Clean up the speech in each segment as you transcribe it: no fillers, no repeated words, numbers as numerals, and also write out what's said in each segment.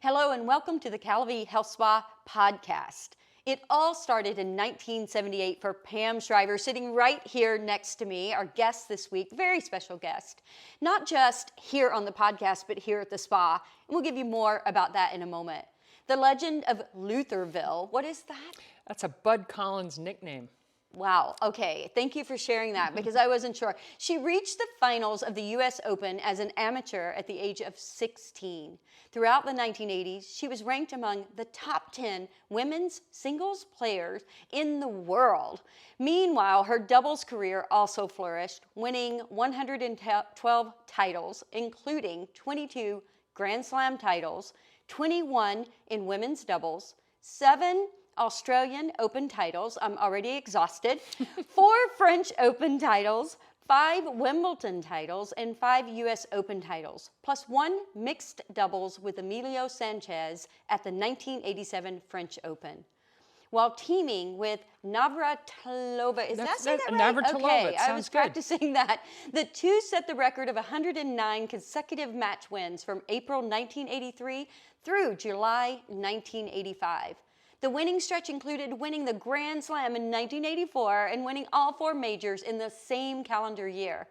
Hello and welcome to the CalaVie Health Spa podcast. It all started in 1978 for Pam Shriver, sitting right here next to me, our guest this week, very special guest. Not just here on the podcast, but here at the spa. And we'll give you more about that in a moment. The legend of Lutherville, what is that? That's a Bud Collins nickname. Wow. Okay. Thank you for sharing that because I wasn't sure. She reached the finals of the U.S. Open as an amateur at the age of 16. Throughout the 1980s, she was ranked among the top 10 women's singles players in the world. Meanwhile, her doubles career also flourished, winning 112 titles, including 22 Grand Slam titles, 21 in women's doubles, 7 Australian Open titles, I'm already exhausted, 4 French Open titles, 5 Wimbledon titles, and 5 U.S. Open titles, plus 1 mixed doubles with Emilio Sanchez at the 1987 French Open. While teaming with Navratilova, is that right? Navratilova, okay, I was practicing that. The two set the record of 109 consecutive match wins from April 1983 through July 1985. The winning stretch included winning the Grand Slam in 1984 and winning all 4 majors in the same calendar year.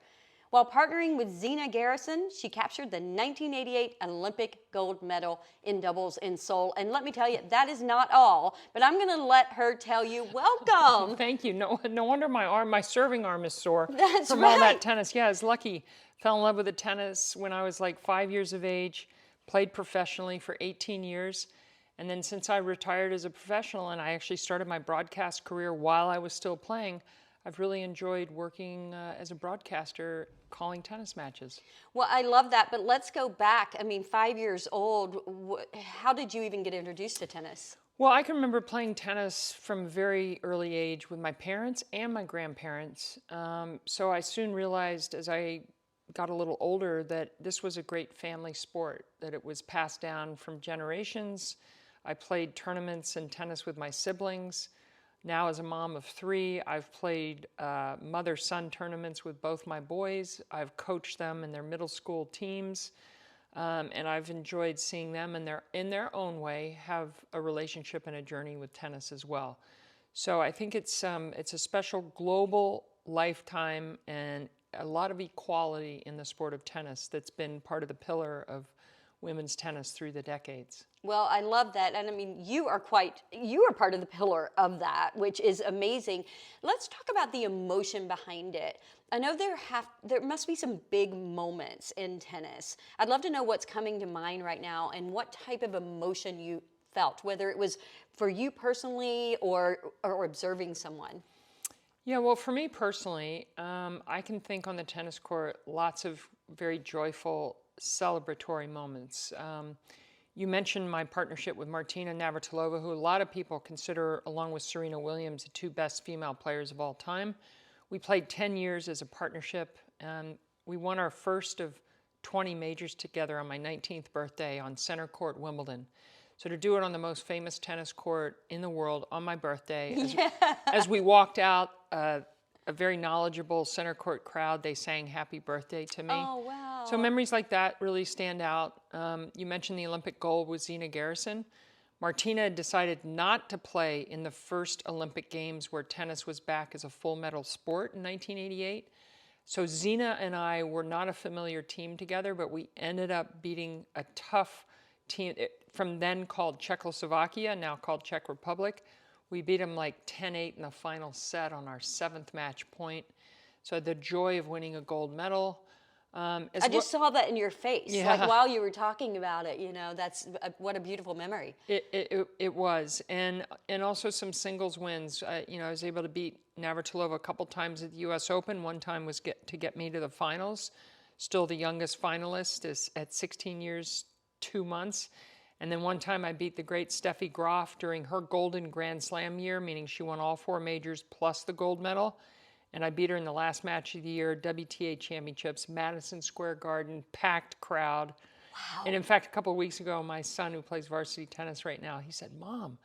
While partnering with Zina Garrison, she captured the 1988 Olympic gold medal in doubles in Seoul. And let me tell you, that is not all, but I'm going to let her tell you, welcome. Thank you. No wonder my serving arm is sore from all that tennis. Yeah, I was lucky. Fell in love with the tennis when I was like 5 years of age, played professionally for 18 years. And then since I retired as a professional and I actually started my broadcast career while I was still playing, I've really enjoyed working as a broadcaster calling tennis matches. Well, I love that, but let's go back. I mean, 5 years old, how did you even get introduced to tennis? Well, I can remember playing tennis from a very early age with my parents and my grandparents. So I soon realized as I got a little older that this was a great family sport, that it was passed down from generations. I played tournaments and tennis with my siblings. Now as a mom of 3, I've played mother-son tournaments with both my boys. I've coached them in their middle school teams. And I've enjoyed seeing them in their own way have a relationship and a journey with tennis as well. So I think it's a special global lifetime and a lot of equality in the sport of tennis that's been part of the pillar of women's tennis through the decades. Well, I love that. And I mean, you are part of the pillar of that, which is amazing. Let's talk about the emotion behind it. I know there must be some big moments in tennis. I'd love to know what's coming to mind right now and what type of emotion you felt, whether it was for you personally or observing someone. Yeah, well, for me personally, I can think on the tennis court lots of very joyful, celebratory moments. You mentioned my partnership with Martina Navratilova, who a lot of people consider, along with Serena Williams, the 2 best female players of all time. We played 10 years as a partnership, and we won our first of 20 majors together on my 19th birthday on center court Wimbledon. So to do it on the most famous tennis court in the world on my birthday, as we walked out, a very knowledgeable center court crowd, they sang happy birthday to me. Oh, wow. So memories like that really stand out. You mentioned the Olympic gold with Zina Garrison. Martina decided not to play in the first Olympic Games where tennis was back as a full medal sport in 1988. So Zina and I were not a familiar team together, but we ended up beating a tough team from then called Czechoslovakia, now called Czech Republic. We beat them like 10-8 in the final set on our 7th match point. So the joy of winning a gold medal. I just saw that in your face, yeah. Like while you were talking about it, what a beautiful memory. It was, and also some singles wins. I was able to beat Navratilova a couple times at the U.S. Open. One time was to get me to the finals. Still the youngest finalist is at 16 years, 2 months. And then one time I beat the great Steffi Graf during her golden Grand Slam year, meaning she won all 4 majors plus the gold medal. And I beat her in the last match of the year, WTA Championships, Madison Square Garden, packed crowd. Wow. And in fact, a couple of weeks ago, my son, who plays varsity tennis right now, he said, "Mom,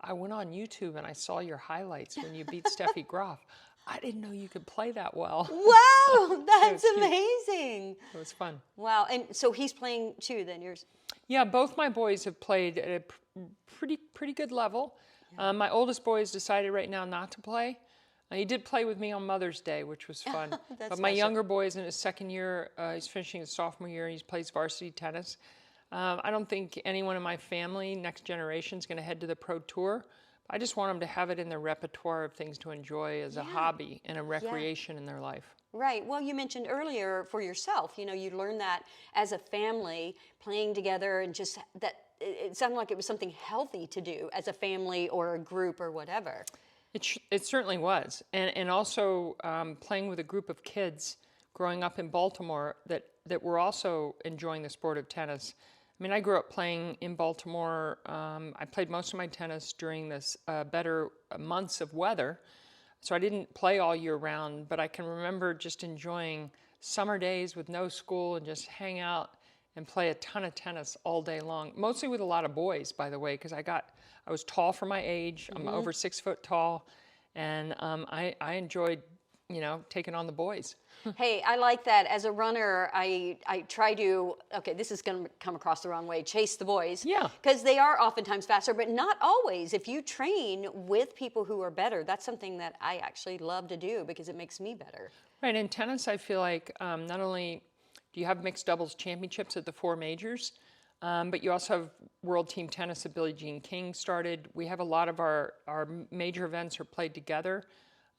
I went on YouTube and I saw your highlights when you beat Steffi Graf. I didn't know you could play that well." Wow, that's amazing. It was fun. Wow, and so he's playing too then, yours? Yeah, both my boys have played at a pretty good level. My oldest boy has decided right now not to play. He did play with me on Mother's Day, which was fun. That's But my special. younger boy is in his second year. He's finishing his sophomore year. He plays varsity tennis. I don't think anyone in my family, next generation, is going to head to the pro tour. I just want them to have it in their repertoire of things to enjoy as a hobby and a recreation in their life. Right. Well, you mentioned earlier for yourself, you know, you learned that as a family, playing together, and just that it sounded like it was something healthy to do as a family or a group or whatever. It certainly was. And also playing with a group of kids growing up in Baltimore that were also enjoying the sport of tennis. I mean, I grew up playing in Baltimore. I played most of my tennis during this better months of weather. So I didn't play all year round, but I can remember just enjoying summer days with no school and just hang out and play a ton of tennis all day long. Mostly with a lot of boys, by the way, because I was tall for my age. I'm over 6 foot tall, and I enjoyed, you know, taking on the boys. Hey, I like that. As a runner, I try to, okay, this is going to come across the wrong way, chase the boys. Yeah. Because they are oftentimes faster, but not always. If you train with people who are better, that's something that I actually love to do because it makes me better. Right, in tennis, I feel like not only do you have mixed doubles championships at the 4 majors, but you also have World Team Tennis that Billie Jean King started. We have a lot of our major events are played together.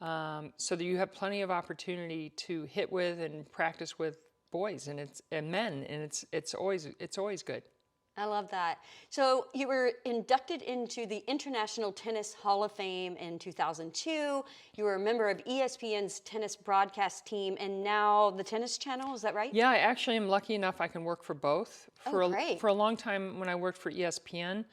So that you have plenty of opportunity to hit with and practice with boys and men, and it's always good. I love that. So you were inducted into the International Tennis Hall of Fame in 2002. You were a member of ESPN's tennis broadcast team, and now the Tennis Channel. Is that right? Yeah, I actually am lucky enough I can work for both. Great. For a long time when I worked for ESPN,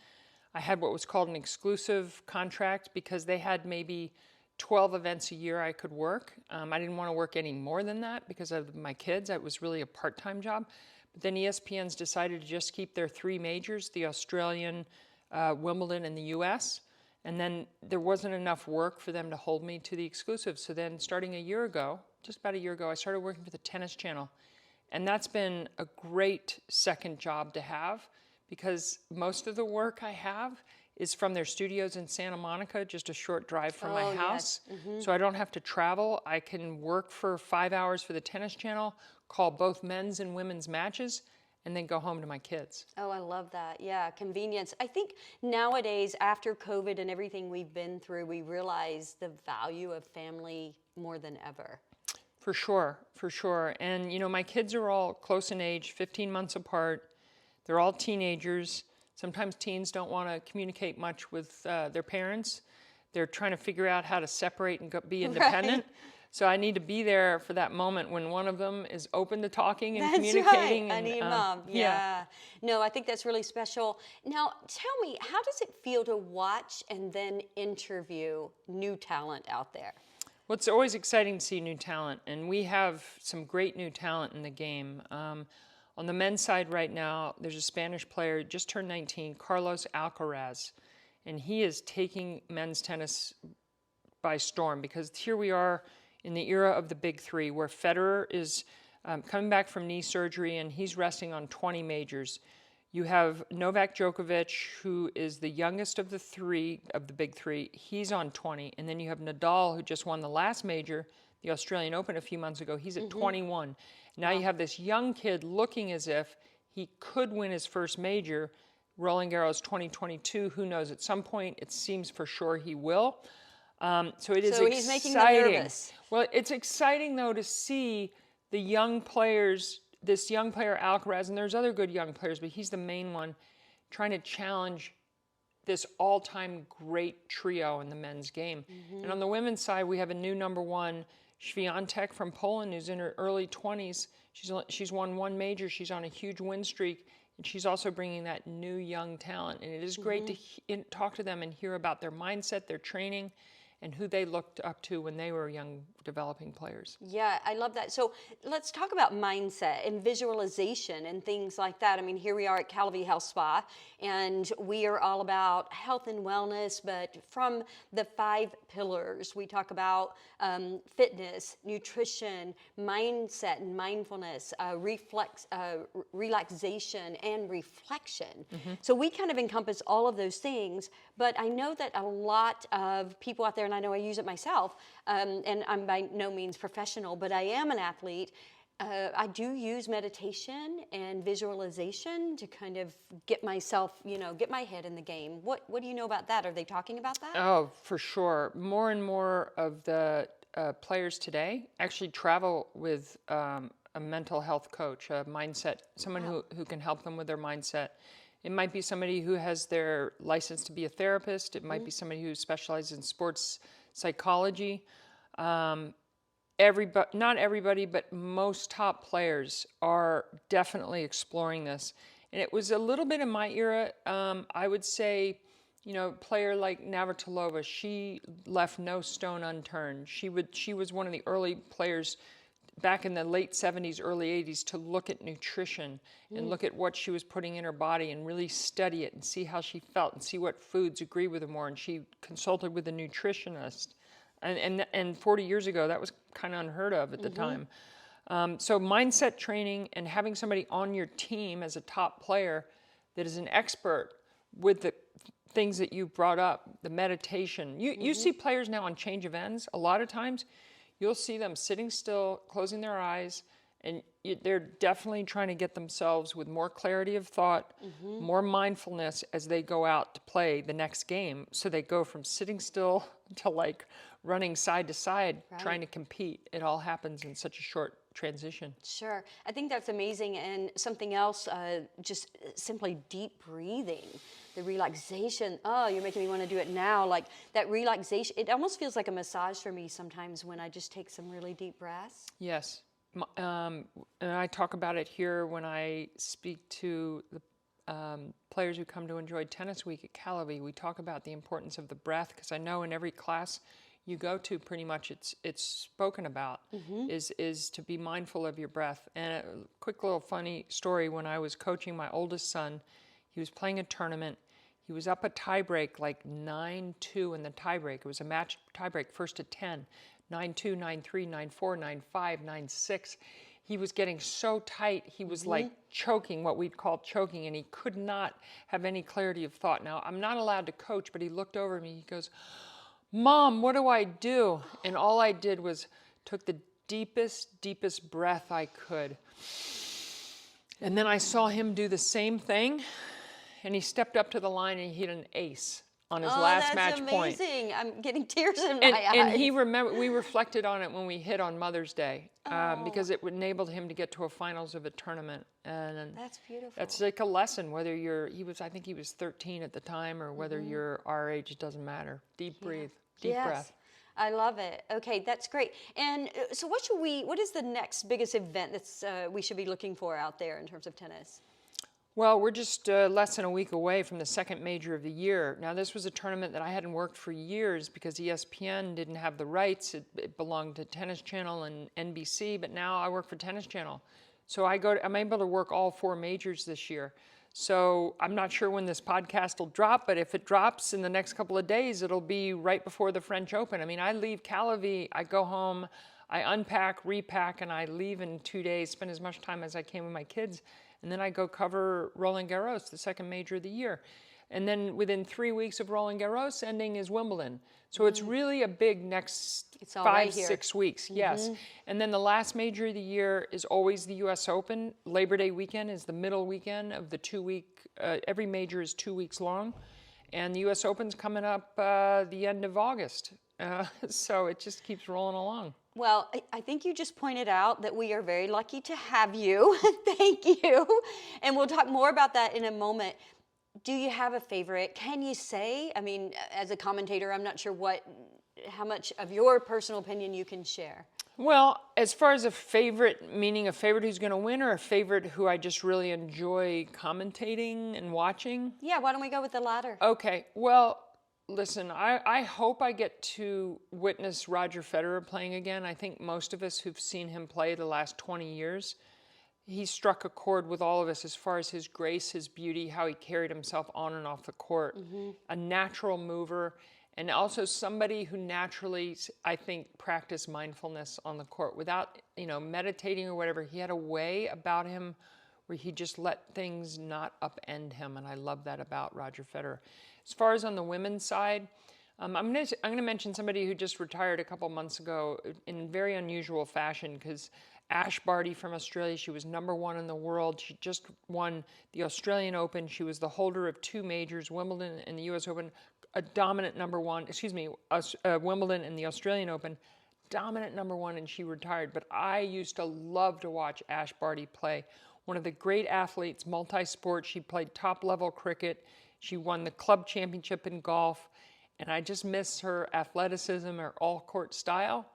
I had what was called an exclusive contract because they had maybe 12 events a year I could work. I didn't want to work any more than that because of my kids. It was really a part-time job. But then ESPN's decided to just keep their 3 majors, the Australian, Wimbledon, and the US. And then there wasn't enough work for them to hold me to the exclusive. So then starting a year ago, just about a year ago, I started working for the Tennis Channel. And that's been a great second job to have because most of the work I have is from their studios in Santa Monica, just a short drive from my house. Yes. So I don't have to travel. I can work for 5 hours for the Tennis Channel, call both men's and women's matches, and then go home to my kids. Oh, I love that. Yeah, convenience. I think nowadays, after COVID and everything we've been through, we realize the value of family more than ever. For sure, for sure. And, you know, my kids are all close in age, 15 months apart. They're all teenagers. Sometimes teens don't want to communicate much with their parents. They're trying to figure out how to separate and be independent. Right. So I need to be there for that moment when one of them is open to talking and communicating. Right. And, I need mom. Yeah. No, I think that's really special. Now, tell me, how does it feel to watch and then interview new talent out there? Well, it's always exciting to see new talent, and we have some great new talent in the game. On the men's side right now, there's a Spanish player, just turned 19, Carlos Alcaraz, and he is taking men's tennis by storm because here we are in the era of the big 3 where Federer is coming back from knee surgery and he's resting on 20 majors. You have Novak Djokovic, who is the youngest of the big 3. He's on 20. And then you have Nadal, who just won the last major, the Australian Open, a few months ago. He's at 21. Now you have this young kid looking as if he could win his first major. Roland Garros 2022, who knows? At some point, it seems for sure he will. So it is exciting. He's making them nervous. Well, it's exciting, though, to see the young players, this young player Alcaraz, and there's other good young players, but he's the main one, trying to challenge this all-time great trio in the men's game. And on the women's side, we have a new number 1, Świątek from Poland, who's in her early 20s. She's won 1 major. She's on a huge win streak. And she's also bringing that new young talent. And it is great to talk to them and hear about their mindset, their training, and who they looked up to when they were young developing players. Yeah, I love that. So let's talk about mindset and visualization and things like that. I mean, here we are at CalaVie Health Spa, and we are all about health and wellness, but from the 5 pillars. We talk about fitness, nutrition, mindset and mindfulness, relaxation, and reflection. So we kind of encompass all of those things, but I know that a lot of people out there, and I know I use it myself, and I'm by no means professional, but I am an athlete. I do use meditation and visualization to kind of get myself, get my head in the game. What do you know about that? Are they talking about that? Oh, for sure. More and more of the players today actually travel with a mental health coach, a mindset, someone who can help them with their mindset. It might be somebody who has their license to be a therapist. It might be somebody who specializes in sports psychology. Not everybody, but most top players are definitely exploring this. And it was a little bit in my era. I would say, a player like Navratilova, she left no stone unturned. She was one of the early players back in the late 70s, early 80s to look at nutrition and look at what she was putting in her body and really study it and see how she felt and see what foods agree with her more. And she consulted with a nutritionist. And 40 years ago, that was kind of unheard of at the time. So mindset training and having somebody on your team as a top player that is an expert with the things that you brought up, the meditation. You see players now on change of ends. A lot of times, you'll see them sitting still, closing their eyes, and they're definitely trying to get themselves with more clarity of thought, more mindfulness as they go out to play the next game. So they go from sitting still to like running side to side, trying to compete. It all happens in such a short transition. Sure. I think that's amazing. And something else, just simply deep breathing, the relaxation. Oh, you're making me want to do it now. Like that relaxation, it almost feels like a massage for me sometimes when I just take some really deep breaths. Yes. And I talk about it here when I speak to the players who come to enjoy Tennis Week at Cal-a-Vie. We talk about the importance of the breath, because I know in every class you go to, pretty much it's spoken about, is to be mindful of your breath. And a quick little funny story, when I was coaching my oldest son, he was playing a tournament. He was up a tiebreak, like 9-2 in the tiebreak. It was a match tiebreak, first to 10, 9-2, 9-3, 9-4, 9-5, 9-6. He was getting so tight, he was like choking, what we'd call choking, and he could not have any clarity of thought. Now, I'm not allowed to coach, but he looked over at me, he goes, "Mom, what do I do?" And all I did was took the deepest breath I could. And then I saw him do the same thing, and he stepped up to the line and he hit an ace on his last match point. That's amazing. I'm getting tears in my eyes. And he remembered, we reflected on it when we hit on Mother's Day, because it enabled him to get to a finals of a tournament. And that's beautiful. That's like a lesson, whether I think he was 13 at the time, or whether you're our age, it doesn't matter. Deep breathe, deep breath. I love it. Okay, that's great. And so what is the next biggest event that's we should be looking for out there in terms of tennis? Well, we're just less than a week away from the second major of the year. Now, this was a tournament that I hadn't worked for years because ESPN didn't have the rights. It belonged to Tennis Channel and NBC, but now I work for Tennis Channel. So I'm able to work all 4 majors this year. So I'm not sure when this podcast will drop, but if it drops in the next couple of days, it'll be right before the French Open. I mean, I leave Cal-a-Vie, I go home, I unpack, repack, and I leave in 2 days, spend as much time as I can with my kids. And then I go cover Roland Garros, the second major of the year. And then within 3 weeks of Roland Garros, ending is Wimbledon. So it's really a big next 5-6 weeks. Yes. And then the last major of the year is always the U.S. Open. Labor Day weekend is the middle weekend of the 2-week, every major is 2 weeks long. And the U.S. Open's coming up the end of August. So it just keeps rolling along. Well, I think you just pointed out that we are very lucky to have you. Thank you. And we'll talk more about that in a moment. Do you have a favorite? Can you say, I mean, as a commentator, I'm not sure how much of your personal opinion you can share. Well, as far as a favorite, meaning a favorite who's going to win, or a favorite who I just really enjoy commentating and watching? Yeah, why don't we go with the latter? Okay, well, Listen, I hope I get to witness Roger Federer playing again. I think most of us who've seen him play the last 20 years, he struck a chord with all of us as far as his grace, his beauty, how he carried himself on and off the court. A natural mover, and also somebody who naturally, I think, practiced mindfulness on the court without, meditating or whatever. He had a way about him where he just let things not upend him, and I love that about Roger Federer. As far as on the women's side, I'm going to mention somebody who just retired a couple months ago in very unusual fashion, because Ash Barty from Australia, she was #1 in the world. She just won the Australian Open. She was the holder of 2 majors, Wimbledon and the US Open, a dominant Wimbledon and the Australian Open, dominant #1, and she retired. But I used to love to watch Ash Barty play. One of the great athletes, multi-sport. She played top-level cricket. She won the club championship in golf, and I just miss her athleticism, her all-court style,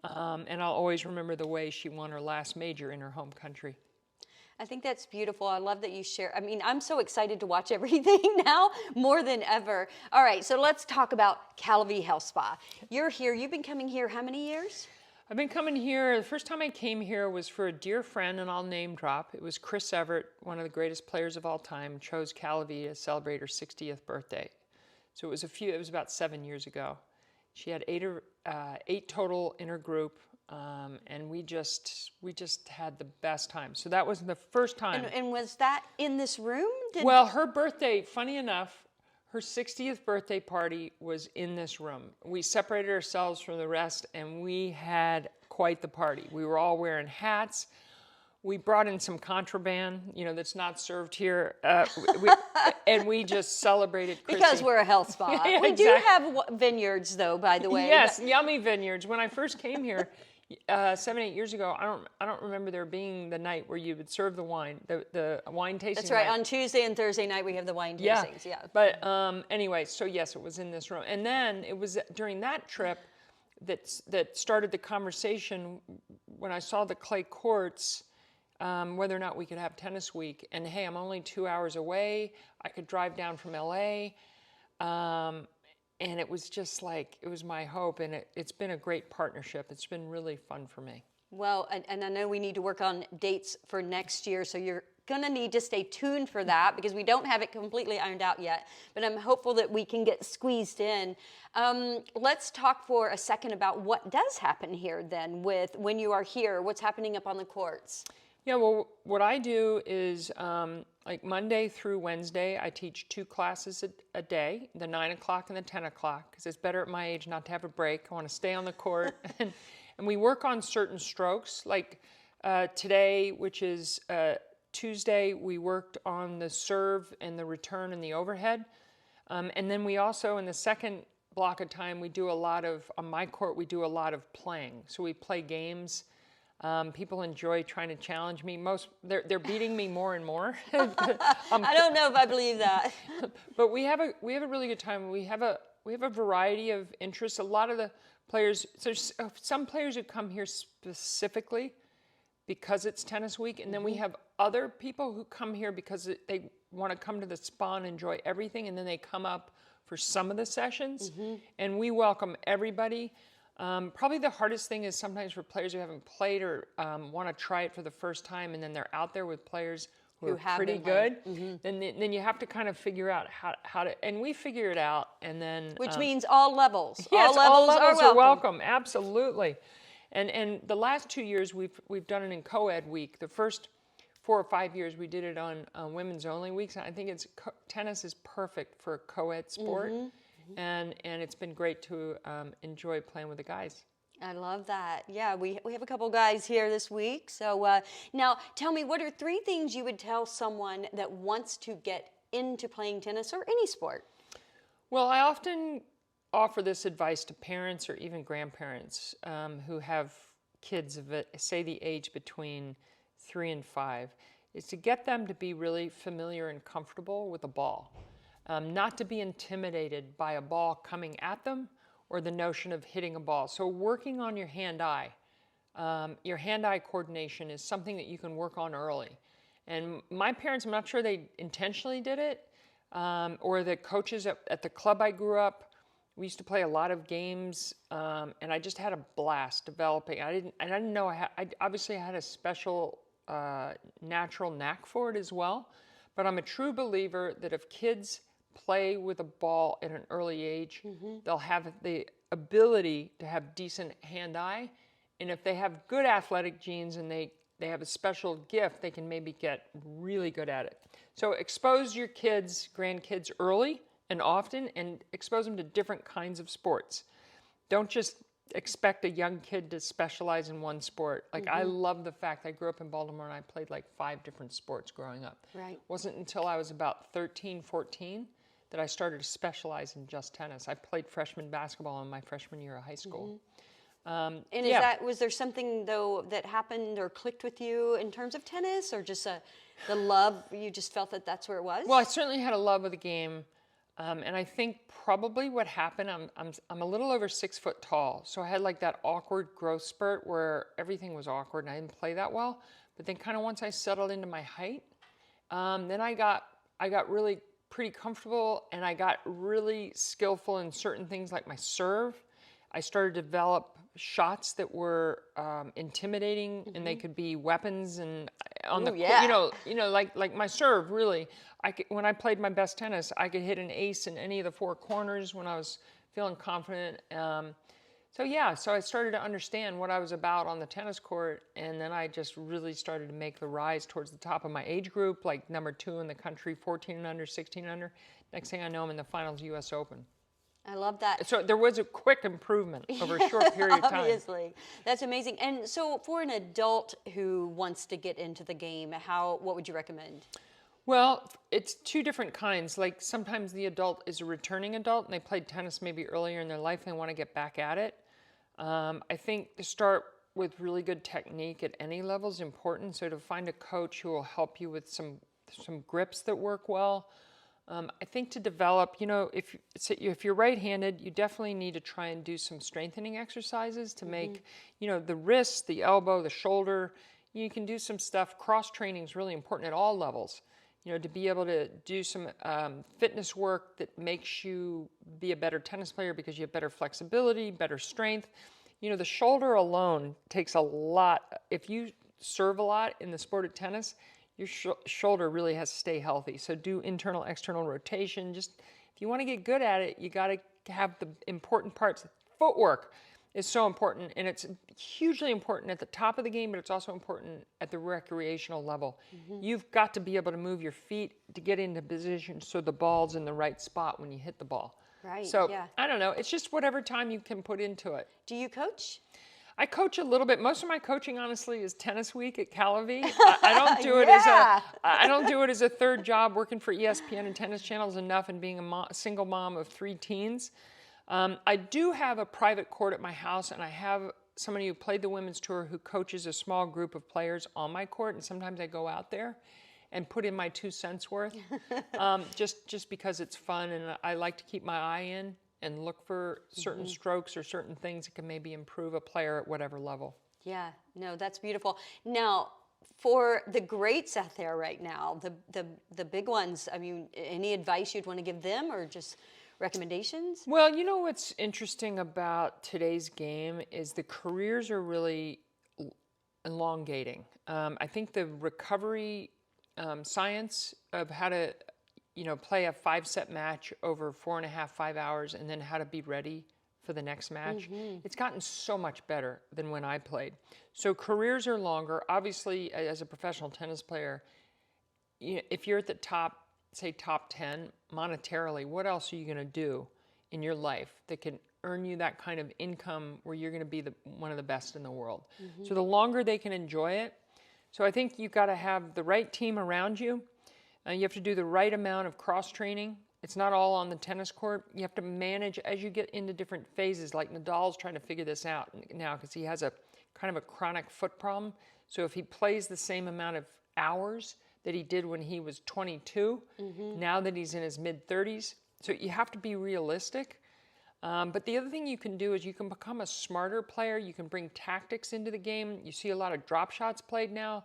and I'll always remember the way she won her last major in her home country. I think that's beautiful. I love that you share. I mean, I'm so excited to watch everything now, more than ever. All right, so let's talk about CalaVie Health Spa. You're here. You've been coming here how many years? I've been coming here, the first time I came here was for a dear friend, and I'll name drop. It was Chris Everett, one of the greatest players of all time, chose CalaVie to celebrate her 60th birthday. So it was about 7 years ago. She had 8 total in her group, and we just had the best time. So that was the first time. And was that in this room? Well, her birthday, funny enough, her 60th birthday party was in this room. We separated ourselves from the rest, and we had quite the party. We were all wearing hats. We brought in some contraband, that's not served here, and we just celebrated Chrissy. Because we're a health spa. Yeah, we exactly. do have vineyards, though, by the way. Yes, yummy vineyards. When I first came here 7-8 years ago, I don't remember there being the night where you would serve the wine, the wine tasting. That's right. night. On Tuesday and Thursday night, we have the wine tastings. Yeah. But anyway, so yes, it was in this room, and then it was during that trip that started the conversation when I saw the clay courts. Whether or not we could have tennis week, and hey, I'm only 2 hours away. I could drive down from LA, and it was just like, it was my hope, and it's been a great partnership. It's been really fun for me. Well, and I know we need to work on dates for next year, so you're gonna need to stay tuned for that, because we don't have it completely ironed out yet, but I'm hopeful that we can get squeezed in. Let's talk for a second about what does happen here then with when you are here, what's happening up on the courts. Yeah, well, what I do is like Monday through Wednesday, I teach 2 classes a day, the 9 o'clock and the 10 o'clock, because it's better at my age not to have a break. I want to stay on the court. and we work on certain strokes. Like today, which is Tuesday, we worked on the serve and the return and the overhead. And then we also, in the second block of time, on my court, we do a lot of playing. So we play games. People enjoy trying to challenge me. They're beating me more and more. I don't know if I believe that. But we have a really good time. We have a variety of interests. A lot of the players. So some players who come here specifically because it's tennis week, and then we have other people who come here because they want to come to the spa and enjoy everything, and then they come up for some of the sessions. And we welcome everybody. Probably the hardest thing is sometimes for players who haven't played or want to try it for the first time, and then they're out there with players who are pretty good. Then you have to kind of figure out how to, and we figure it out, and then Which means all levels. Yes, all levels are welcome. Absolutely. And the last 2 years we've done it in co-ed week. The first 4 or 5 years we did it on women's only weeks. And I think tennis is perfect for a co-ed sport. And it's been great to enjoy playing with the guys. I love that. Yeah, we have a couple guys here this week. So now tell me, what are 3 things you would tell someone that wants to get into playing tennis or any sport? Well, I often offer this advice to parents or even grandparents who have kids of, say, the age between 3 and 5, is to get them to be really familiar and comfortable with a ball. Not to be intimidated by a ball coming at them or the notion of hitting a ball. So working on your hand-eye coordination is something that you can work on early. And my parents, I'm not sure they intentionally did it, or the coaches at the club I grew up We used to play a lot of games, and I just had a blast developing. I didn't know I obviously had a special natural knack for it as well. But I'm a true believer that if kids play with a ball at an early age, they'll have the ability to have decent hand-eye. And if they have good athletic genes and they have a special gift, they can maybe get really good at it. So expose your kids, grandkids early and often, and expose them to different kinds of sports. Don't just expect a young kid to specialize in one sport. Like I love the fact I grew up in Baltimore and I played like 5 different sports growing up. Right. It wasn't until I was about 13, 14 that I started to specialize in just tennis. I played freshman basketball in my freshman year of high school. And yeah. was there something though that happened or clicked with you in terms of tennis, or just the love, you just felt that that's where it was? Well, I certainly had a love of the game. And I think probably what happened, I'm a little over 6 foot tall. So I had like that awkward growth spurt where everything was awkward and I didn't play that well. But then kind of once I settled into my height, then I got really pretty comfortable and I got really skillful in certain things like my serve. I started to develop shots that were intimidating, and they could be weapons. And on the like my serve, really, when I played my best tennis, I could hit an ace in any of the 4 corners when I was feeling confident. So I started to understand what I was about on the tennis court, and then I just really started to make the rise towards the top of my age group, like number 2 in the country, 14 and under, 16 and under. Next thing I know, I'm in the finals U.S. Open. I love that. So there was a quick improvement over a short period of time. Obviously. That's amazing. And so for an adult who wants to get into the game, what would you recommend? Well, it's 2 different kinds. Like sometimes the adult is a returning adult and they played tennis maybe earlier in their life and they want to get back at it. I think to start with really good technique at any level is important. So to find a coach who will help you with some grips that work well. I think to develop, if you're right-handed, you definitely need to try and do some strengthening exercises to make, the wrist, the elbow, the shoulder. You can do some stuff. Cross-training is really important at all levels. To be able to do some fitness work that makes you be a better tennis player because you have better flexibility, better strength. The shoulder alone takes a lot. If you serve a lot in the sport of tennis, your shoulder really has to stay healthy. So do internal, external rotation. Just if you want to get good at it, you got to have the important parts. Footwork is so important, and it's hugely important at the top of the game, but it's also important at the recreational level. You've got to be able to move your feet to get into position so the ball's in the right spot when you hit the ball. Right. So I don't know. It's just whatever time you can put into it. Do you coach? I coach a little bit. Most of my coaching, honestly, is tennis week at Cal-a-Vie. I don't do it I don't do it as a third job. Working for ESPN and Tennis Channel is enough, and being a single mom of 3 teens. I do have a private court at my house, and I have somebody who played the women's tour who coaches a small group of players on my court, and sometimes I go out there and put in my 2 cents worth, just because it's fun, and I like to keep my eye in and look for certain strokes or certain things that can maybe improve a player at whatever level. Yeah, no, that's beautiful. Now, for the greats out there right now, the big ones, I mean, any advice you'd want to give them or just recommendations? Well, what's interesting about today's game is the careers are really elongating. I think the recovery science of how to play a 5-set match over 4.5, 5 hours, and then how to be ready for the next match. It's gotten so much better than when I played. So careers are longer. Obviously, as a professional tennis player, if you're at the top, say top 10 monetarily, what else are you going to do in your life that can earn you that kind of income where you're going to be one of the best in the world? So the longer they can enjoy it. So I think you've got to have the right team around you. You have to do the right amount of cross-training. It's not all on the tennis court. You have to manage as you get into different phases. Like Nadal's trying to figure this out now because he has a kind of a chronic foot problem. So if he plays the same amount of hours that he did when he was 22, now that he's in his mid-30s. So you have to be realistic. But the other thing you can do is you can become a smarter player. You can bring tactics into the game. You see a lot of drop shots played now.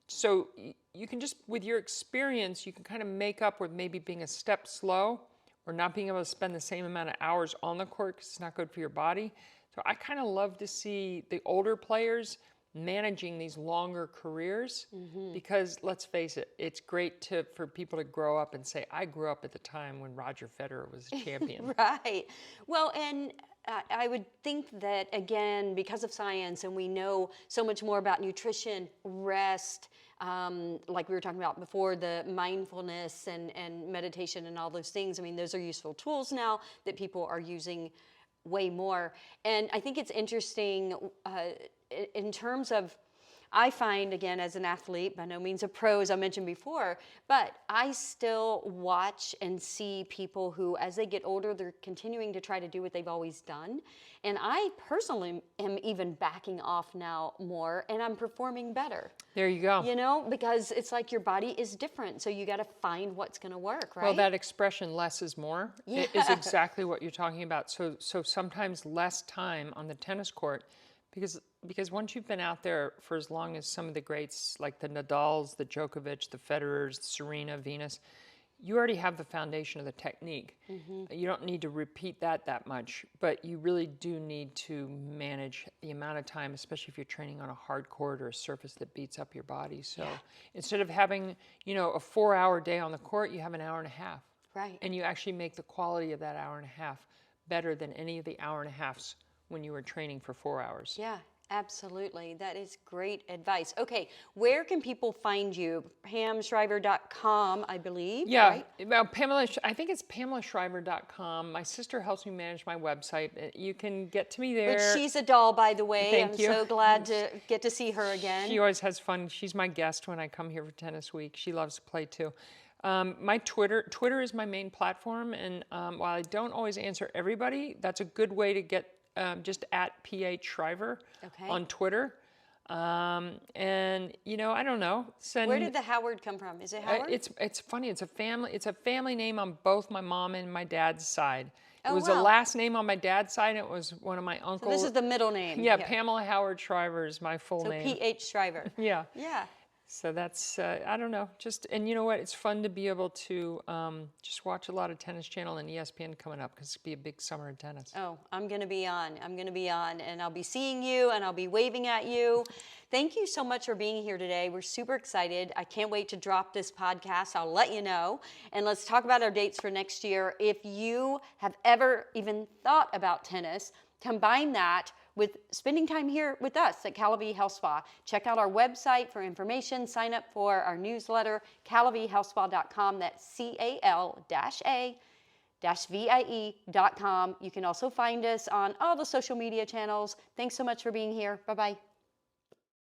So you can just, with your experience, you can kind of make up with maybe being a step slow or not being able to spend the same amount of hours on the court because it's not good for your body. So I kind of love to see the older players managing these longer careers because let's face it, it's great for people to grow up and say, I grew up at the time when Roger Federer was a champion. Right. Well, and I would think that, again, because of science and we know so much more about nutrition, rest, like we were talking about before, the mindfulness and meditation and all those things. I mean, those are useful tools now that people are using way more. And I think it's interesting in terms of, I find, again, as an athlete, by no means a pro, as I mentioned before, but I still watch and see people who, as they get older, they're continuing to try to do what they've always done. And I personally am even backing off now more, and I'm performing better. There you go. You know, because it's like your body is different, so you got to find what's going to work, right? Well, that expression, less is more, is exactly what you're talking about. So sometimes less time on the tennis court, because once you've been out there for as long as some of the greats, like the Nadals, the Djokovic, the Federers, Serena, Venus, you already have the foundation of the technique. You don't need to repeat that much, but you really do need to manage the amount of time, especially if you're training on a hard court or a surface that beats up your body. So instead of having, a 4-hour day on the court, you have an hour and a half. Right. And you actually make the quality of that hour and a half better than any of the hour and a halves when you were training for 4 hours. Yeah, absolutely. That is great advice. Okay, where can people find you? PamShriver.com, I believe. Yeah, right? well, I think it's PamelaShriver.com. My sister helps me manage my website. You can get to me there. Which she's a doll, by the way. Thank you. I'm so glad to get to see her again. She always has fun. She's my guest when I come here for Tennis Week. She loves to play too. My Twitter is my main platform, and while I don't always answer everybody, that's a good way to get just at PH Shriver on Twitter. And I don't know. Where did the Howard come from? Is it Howard? It's funny. It's a family name on both my mom and my dad's side. It Oh, was wow. the last name on my dad's side. It was one of my So uncles. this is the middle name. Yeah, Pamela Howard Shriver is my full So name. P.H. Shriver. Yeah. Yeah. So that's, I don't know, and you know what? It's fun to be able to just watch a lot of Tennis Channel and ESPN coming up because it's going to be a big summer of tennis. Oh, I'm going to be on. And I'll be seeing you and I'll be waving at you. Thank you so much for being here today. We're super excited. I can't wait to drop this podcast. I'll let you know. And let's talk about our dates for next year. If you have ever even thought about tennis, combine that with spending time here with us at CalaVie Health Spa. Check out our website for information. Sign up for our newsletter, CalaVieHealthSpa.com. That's CAL-VIE.com. You can also find us on all the social media channels. Thanks so much for being here. Bye-bye.